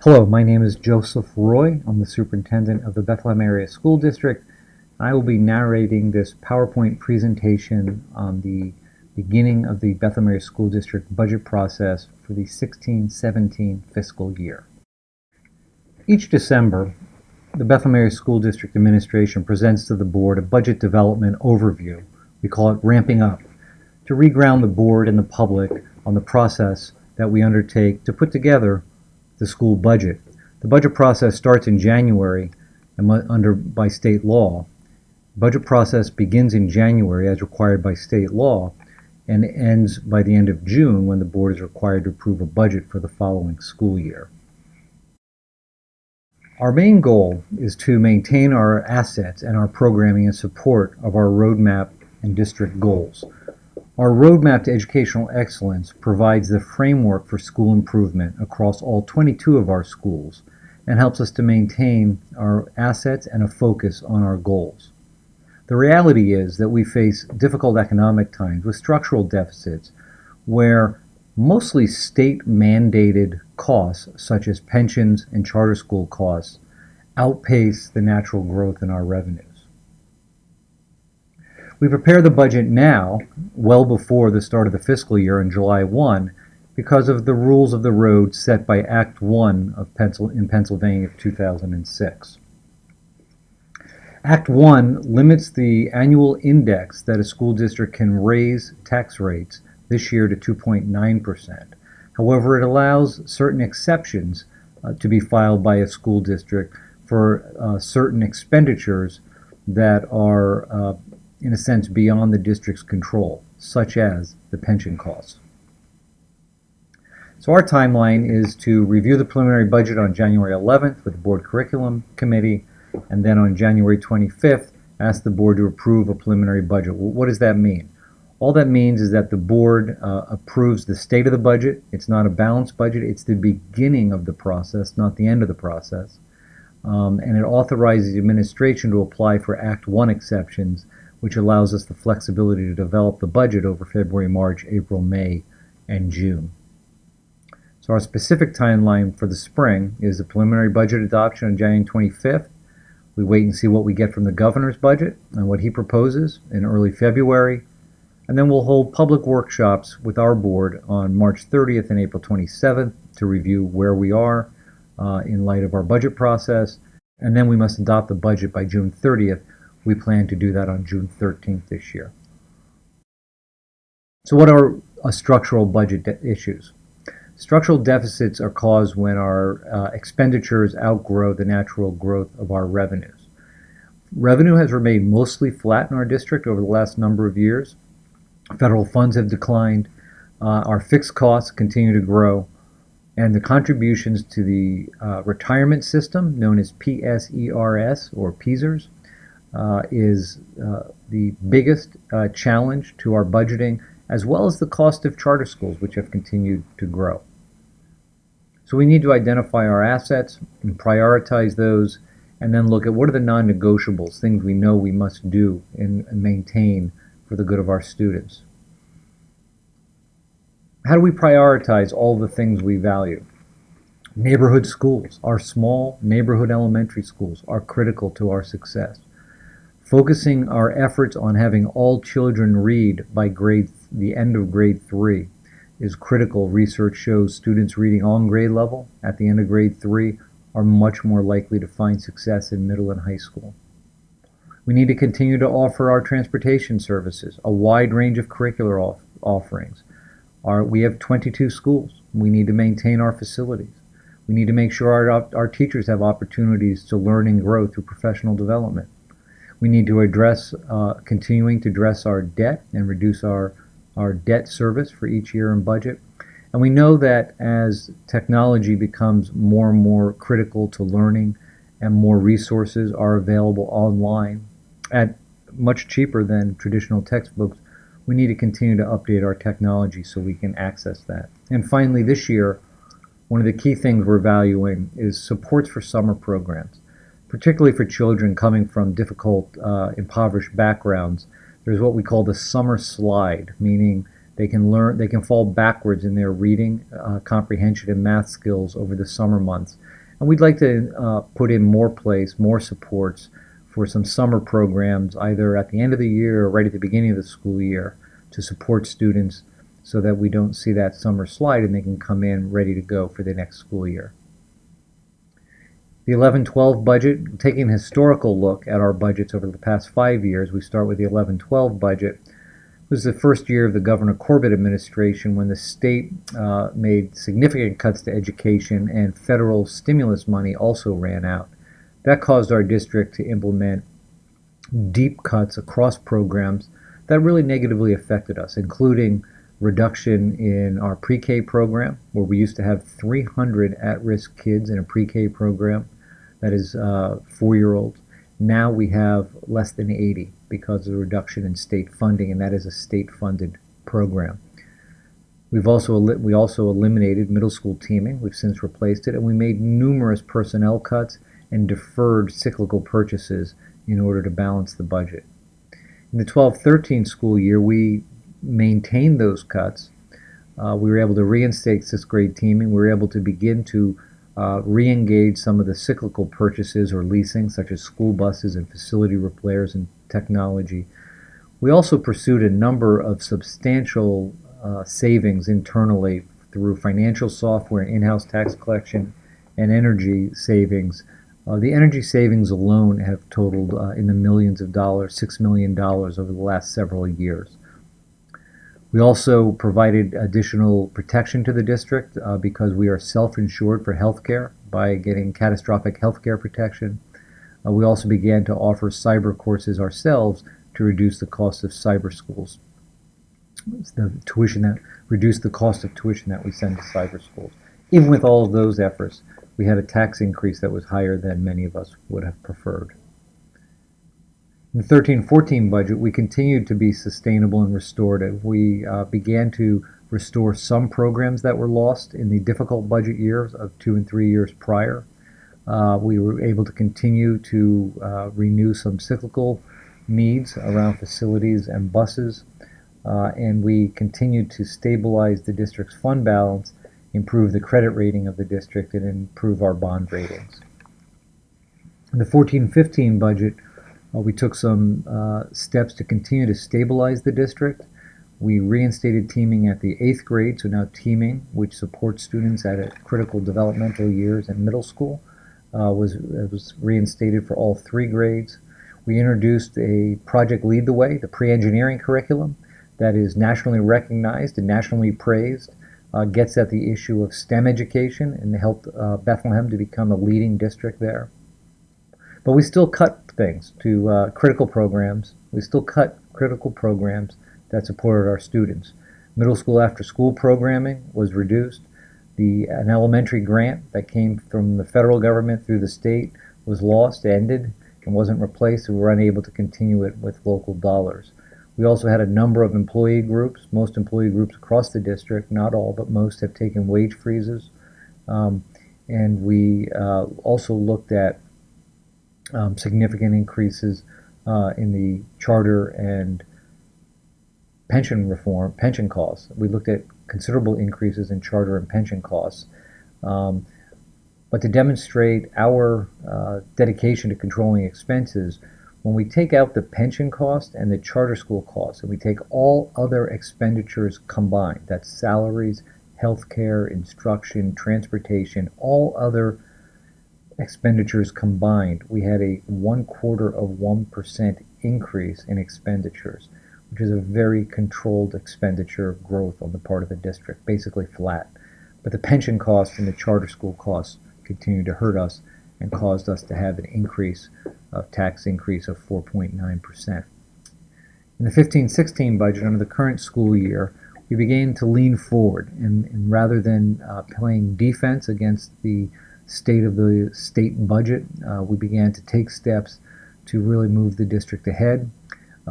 Hello, my name is Joseph Roy. I'm the superintendent of the Bethlehem Area School District. I will be narrating this PowerPoint presentation on the beginning of the Bethlehem Area School District budget process for the 16-17 fiscal year. Each December, the Bethlehem Area School District Administration presents to the board a budget development overview. We call it Ramping Up, to reground the board and the public on the process that we undertake to put together the school budget. The budget process starts in January and by state law. The budget process begins in January as required by state law and ends by the end of June when the board is required to approve a budget for the following school year. Our main goal is to maintain our assets and our programming in support of our roadmap and district goals. Our roadmap to educational excellence provides the framework for school improvement across all 22 of our schools and helps us to maintain our assets and a focus on our goals. The reality is that we face difficult economic times with structural deficits where mostly state-mandated costs, such as pensions and charter school costs, outpace the natural growth in our revenues. We prepare the budget now, well before the start of the fiscal year on July 1, because of the rules of the road set by Act 1 in Pennsylvania of 2006. Act 1 limits the annual index that a school district can raise tax rates this year to 2.9%. However, it allows certain exceptions to be filed by a school district for certain expenditures that are in a sense beyond the district's control, such as the pension costs. So our timeline is to review the preliminary budget on January 11th with the board curriculum committee, and then on January 25th ask the board to approve a preliminary budget. Well, what does that mean? All that means is that the board approves the state of the budget. It's not a balanced budget, it's the beginning of the process, not the end of the process. And it authorizes the administration to apply for Act 1 exceptions, which allows us the flexibility to develop the budget over February, March, April, May, and June. So our specific timeline for the spring is the preliminary budget adoption on January 25th. We wait and see what we get from the governor's budget and what he proposes in early February. And then we'll hold public workshops with our board on March 30th and April 27th to review where we are in light of our budget process. And then we must adopt the budget by June 30th. We plan to do that on June 13th this year. So what are structural budget issues? Structural deficits are caused when our expenditures outgrow the natural growth of our revenues. Revenue has remained mostly flat in our district over the last number of years. Federal funds have declined. Our fixed costs continue to grow. And the contributions to the retirement system, known as PSERS or PSERS, is the biggest challenge to our budgeting, as well as the cost of charter schools, which have continued to grow. So we need to identify our assets and prioritize those, and then look at what are the non-negotiables, things we know we must do and maintain for the good of our students. How do we prioritize all the things we value? Neighborhood schools, our small neighborhood elementary schools, are critical to our success. Focusing our efforts on having all children read by the end of grade 3 is critical. Research shows students reading on grade level at the end of grade 3 are much more likely to find success in middle and high school. We need to continue to offer our transportation services, a wide range of curricular offerings. We have 22 schools. We need to maintain our facilities. We need to make sure our teachers have opportunities to learn and grow through professional development. We need to address, continuing to address our debt and reduce our debt service for each year in budget. And we know that as technology becomes more and more critical to learning and more resources are available online at much cheaper than traditional textbooks, we need to continue to update our technology so we can access that. And finally, this year, one of the key things we're valuing is supports for summer programs. Particularly for children coming from difficult, impoverished backgrounds, there's what we call the summer slide, meaning They can fall backwards in their reading, comprehension, and math skills over the summer months. And we'd like to put in more supports for some summer programs, either at the end of the year or right at the beginning of the school year, to support students so that we don't see that summer slide and they can come in ready to go for the next school year. The 11-12 budget, taking a historical look at our budgets over the past 5 years, we start with the 11-12 budget. It was the first year of the Governor Corbett administration when the state made significant cuts to education and federal stimulus money also ran out. That caused our district to implement deep cuts across programs that really negatively affected us, including reduction in our pre-K program, where we used to have 300 at-risk kids in a pre-K program, that is 4-year-olds. Now we have less than 80 because of the reduction in state funding, and that is a state-funded program. We also eliminated middle school teaming. We've since replaced it, and we made numerous personnel cuts and deferred cyclical purchases in order to balance the budget. In the 12-13 school year, we maintained those cuts. We were able to reinstate 6th grade teaming. We were able to begin to re-engage some of the cyclical purchases or leasing, such as school buses and facility repairs and technology. We also pursued a number of substantial savings internally through financial software, in-house tax collection, and energy savings. The energy savings alone have totaled in the millions of dollars, $6 million over the last several years. We also provided additional protection to the district because we are self-insured for health care by getting catastrophic health care protection. We also began to offer cyber courses ourselves to reduce the cost of cyber schools. Reduce the cost of tuition that we send to cyber schools. Even with all of those efforts, we had a tax increase that was higher than many of us would have preferred. In the 13-14 budget, we continued to be sustainable and restorative. We began to restore some programs that were lost in the difficult budget years of 2 and 3 years prior. We were able to continue to renew some cyclical needs around facilities and buses, and we continued to stabilize the district's fund balance, improve the credit rating of the district, and improve our bond ratings. In the 14-15 budget, we took some steps to continue to stabilize the district. We reinstated teaming at the 8th grade, so now teaming, which supports students at critical developmental years in middle school, was reinstated for all 3 grades. We introduced a Project Lead the Way, the pre-engineering curriculum that is nationally recognized and nationally praised, gets at the issue of STEM education and helped Bethlehem to become a leading district there. But we still cut things to critical programs. We still cut critical programs that supported our students. Middle school after-school programming was reduced. An elementary grant that came from the federal government through the state was lost, ended, and wasn't replaced. We were unable to continue it with local dollars. We also had a number of employee groups. Most employee groups across the district, not all, but most, have taken wage freezes. And we also looked at significant increases in the charter and pension costs. We looked at considerable increases in charter and pension costs. But to demonstrate our dedication to controlling expenses, when we take out the pension cost and the charter school costs, and we take all other expenditures combined, that's salaries, healthcare, instruction, transportation, all other expenditures combined, we had a 0.25% increase in expenditures, which is a very controlled expenditure growth on the part of the district, basically flat. But the pension costs and the charter school costs continued to hurt us and caused us to have an tax increase of 4.9%. In the 15-16 budget, under the current school year, we began to lean forward, and rather than playing defense against the state of the state budget, we began to take steps to really move the district ahead.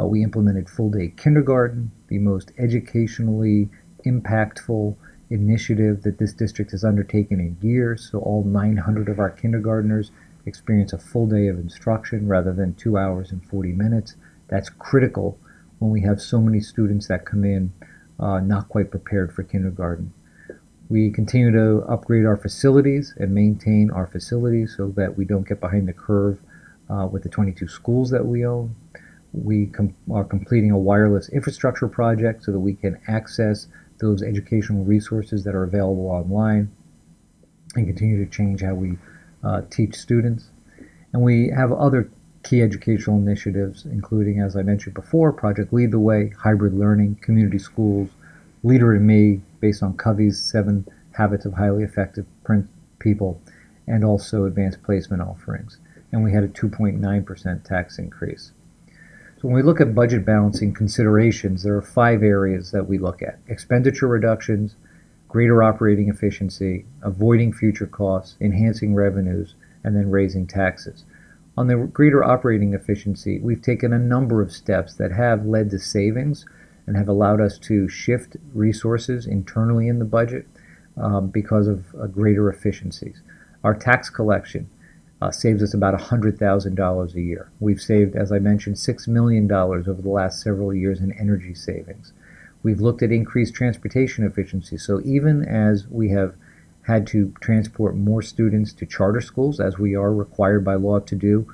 We implemented full-day kindergarten, the most educationally impactful initiative that this district has undertaken in years. So all 900 of our kindergartners experience a full day of instruction rather than 2 hours and 40 minutes. That's critical when we have so many students that come in not quite prepared for kindergarten. We continue to upgrade our facilities and maintain our facilities so that we don't get behind the curve with the 22 schools that we own. We are completing a wireless infrastructure project so that we can access those educational resources that are available online and continue to change how we teach students. And we have other key educational initiatives, including, as I mentioned before, Project Lead the Way, hybrid learning, community schools, Leader in Me, based on Covey's 7 Habits of Highly Effective People, and also advanced placement offerings. And we had a 2.9% tax increase. So when we look at budget balancing considerations, there are 5 areas that we look at: expenditure reductions, greater operating efficiency, avoiding future costs, enhancing revenues, and then raising taxes. On the greater operating efficiency, we've taken a number of steps that have led to savings and have allowed us to shift resources internally in the budget because of greater efficiencies. Our tax collection saves us about $100,000 a year. We've saved, as I mentioned, $6 million over the last several years in energy savings. We've looked at increased transportation efficiency. So even as we have had to transport more students to charter schools, as we are required by law to do,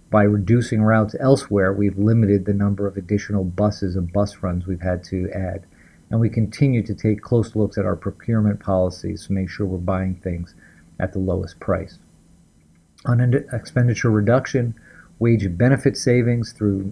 by reducing routes elsewhere, we've limited the number of additional buses and bus runs we've had to add. And we continue to take close looks at our procurement policies to make sure we're buying things at the lowest price. On expenditure reduction, wage and benefit savings through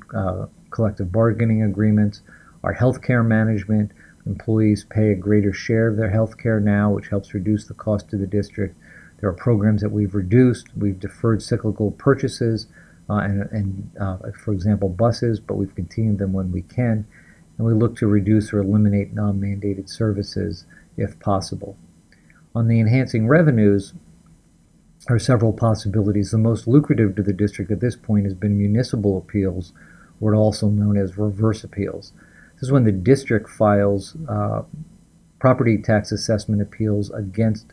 collective bargaining agreements, our healthcare management, employees pay a greater share of their healthcare now, which helps reduce the cost to the district. There are programs that we've reduced. We've deferred cyclical purchases for example, buses, but we've continued them when we can. And we look to reduce or eliminate non-mandated services if possible. On the enhancing revenues, there are several possibilities. The most lucrative to the district at this point has been municipal appeals, or also known as reverse appeals. This is when the district files property tax assessment appeals against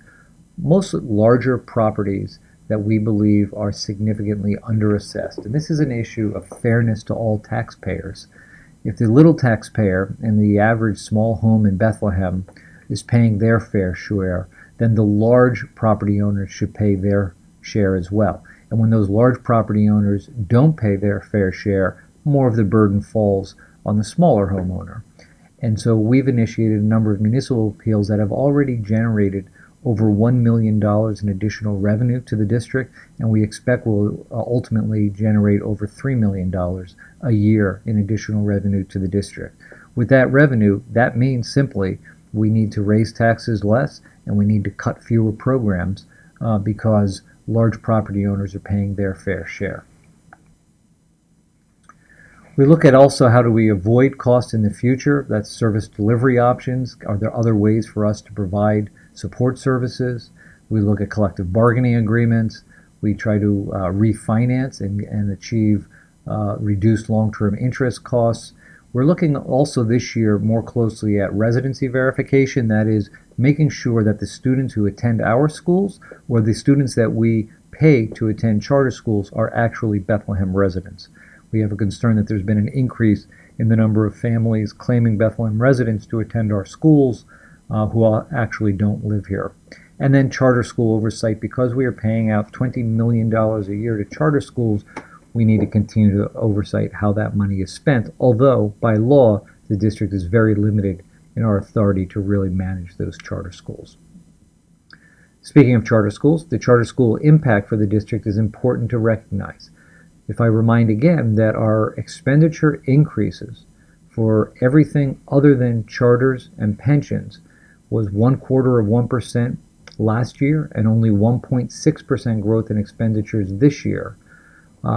most larger properties that we believe are significantly underassessed. And this is an issue of fairness to all taxpayers. If the little taxpayer and the average small home in Bethlehem is paying their fair share, then the large property owners should pay their share as well. And when those large property owners don't pay their fair share, more of the burden falls on the smaller homeowner. And so we've initiated a number of municipal appeals that have already generated over $1 million in additional revenue to the district, and we expect will ultimately generate over $3 million a year in additional revenue to the district. With that revenue, that means simply we need to raise taxes less and we need to cut fewer programs because large property owners are paying their fair share. We look at also how do we avoid costs in the future. That's service delivery options. Are there other ways for us to provide support services? We look at collective bargaining agreements. We try to refinance and achieve reduced long-term interest costs. We're looking also this year more closely at residency verification. That is, making sure that the students who attend our schools or the students that we pay to attend charter schools are actually Bethlehem residents. We have a concern that there's been an increase in the number of families claiming Bethlehem residents to attend our schools who actually don't live here. And then charter school oversight. Because we are paying out $20 million a year to charter schools, we need to continue to oversight how that money is spent, although by law the district is very limited in our authority to really manage those charter schools. Speaking of charter schools, the charter school impact for the district is important to recognize. If I remind again that our expenditure increases for everything other than charters and pensions was 0.25% last year and only 1.6% growth in expenditures this year,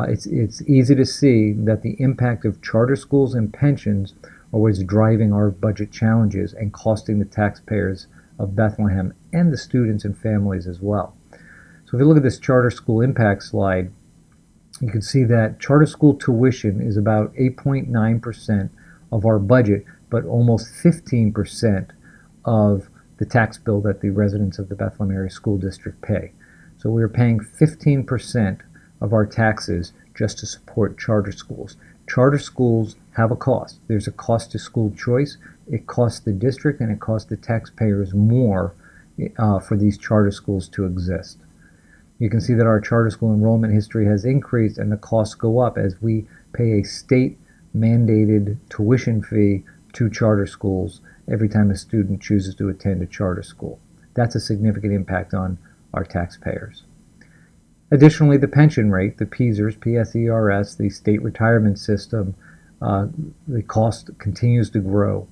it's easy to see that the impact of charter schools and pensions are what's driving our budget challenges and costing the taxpayers of Bethlehem and the students and families as well. So if you look at this charter school impact slide, you can see that charter school tuition is about 8.9% of our budget, but almost 15% of the tax bill that the residents of the Bethlehem Area School District pay. So we're paying 15% of our taxes just to support charter schools. Charter schools have a cost. There's a cost to school choice, it costs the district and it costs the taxpayers more for these charter schools to exist. You can see that our charter school enrollment history has increased and the costs go up as we pay a state-mandated tuition fee to charter schools every time a student chooses to attend a charter school. That's a significant impact on our taxpayers. Additionally, the pension rate, the PSERS, the state retirement system, the cost continues to grow.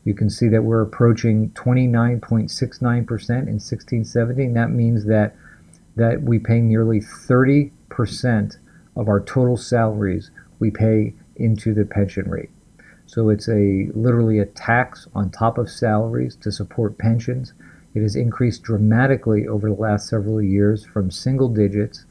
You can see that we're approaching 29.69% in 16-17. That means that we pay nearly 30% of our total salaries we pay into the pension rate. So it's literally a tax on top of salaries to support pensions. It has increased dramatically over the last several years from single digits,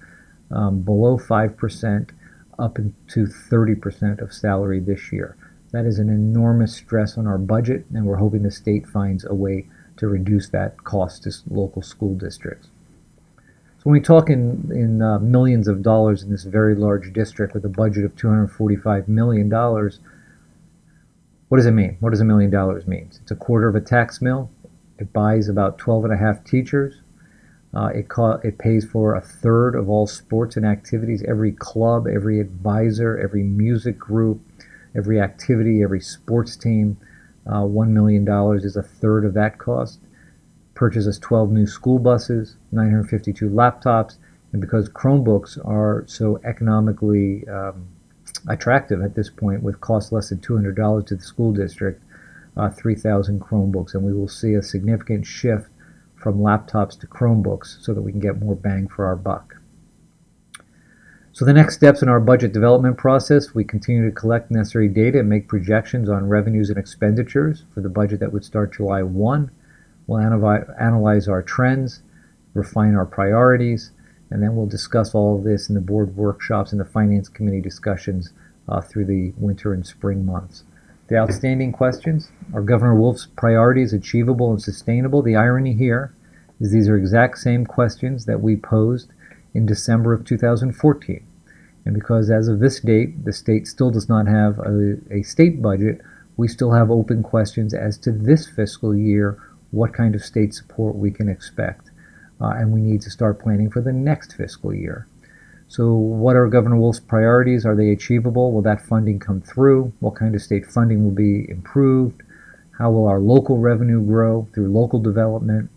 below 5%, up to 30% of salary this year. That is an enormous stress on our budget, and we're hoping the state finds a way to reduce that cost to local school districts. So when we talk in millions of dollars in this very large district with a budget of $245 million, what does it mean? What does $1 million mean? It's a quarter of a tax mill. It buys about 12.5 teachers. It pays for a third of all sports and activities. Every club, every advisor, every music group, every activity, every sports team. $1 million is a third of that cost. Purchases 12 new school buses, 952 laptops, and because Chromebooks are so economically attractive at this point, with cost less than $200 to the school district, 3,000 Chromebooks, and we will see a significant shift from laptops to Chromebooks so that we can get more bang for our buck. So the next steps in our budget development process, we continue to collect necessary data and make projections on revenues and expenditures for the budget that would start July 1. We'll analyze our trends, refine our priorities, and then we'll discuss all of this in the board workshops and the finance committee discussions through the winter and spring months. The outstanding questions: are Governor Wolf's priorities achievable and sustainable? The irony here is these are exact same questions that we posed in December of 2014. And because as of this date, the state still does not have a state budget, we still have open questions as to this fiscal year, what kind of state support we can expect. And we need to start planning for the next fiscal year. So what are Governor Wolf's priorities? Are they achievable? Will that funding come through? What kind of state funding will be improved? How will our local revenue grow through local development?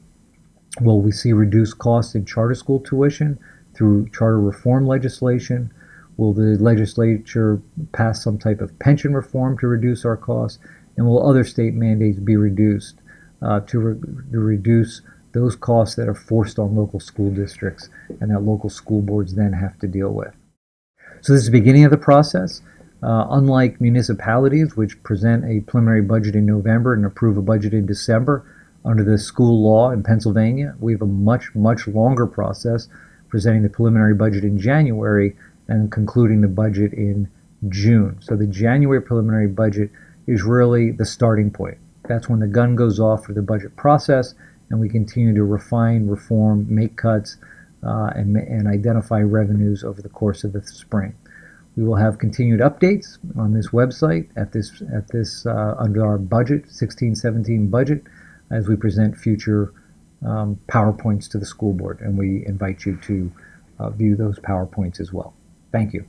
Will we see reduced costs in charter school tuition through charter reform legislation? Will the legislature pass some type of pension reform to reduce our costs? And will other state mandates be reduced to reduce those costs that are forced on local school districts and that local school boards then have to deal with? So this is the beginning of the process. Unlike municipalities, which present a preliminary budget in November and approve a budget in December, under the school law in Pennsylvania, we have a much, much longer process, presenting the preliminary budget in January and concluding the budget in June. So the January preliminary budget is really the starting point. That's when the gun goes off for the budget process, and we continue to refine, reform, make cuts, and identify revenues over the course of the spring. We will have continued updates on this website at this under our budget, 16-17 budget, as we present future PowerPoints to the school board, and we invite you to view those PowerPoints as well. Thank you.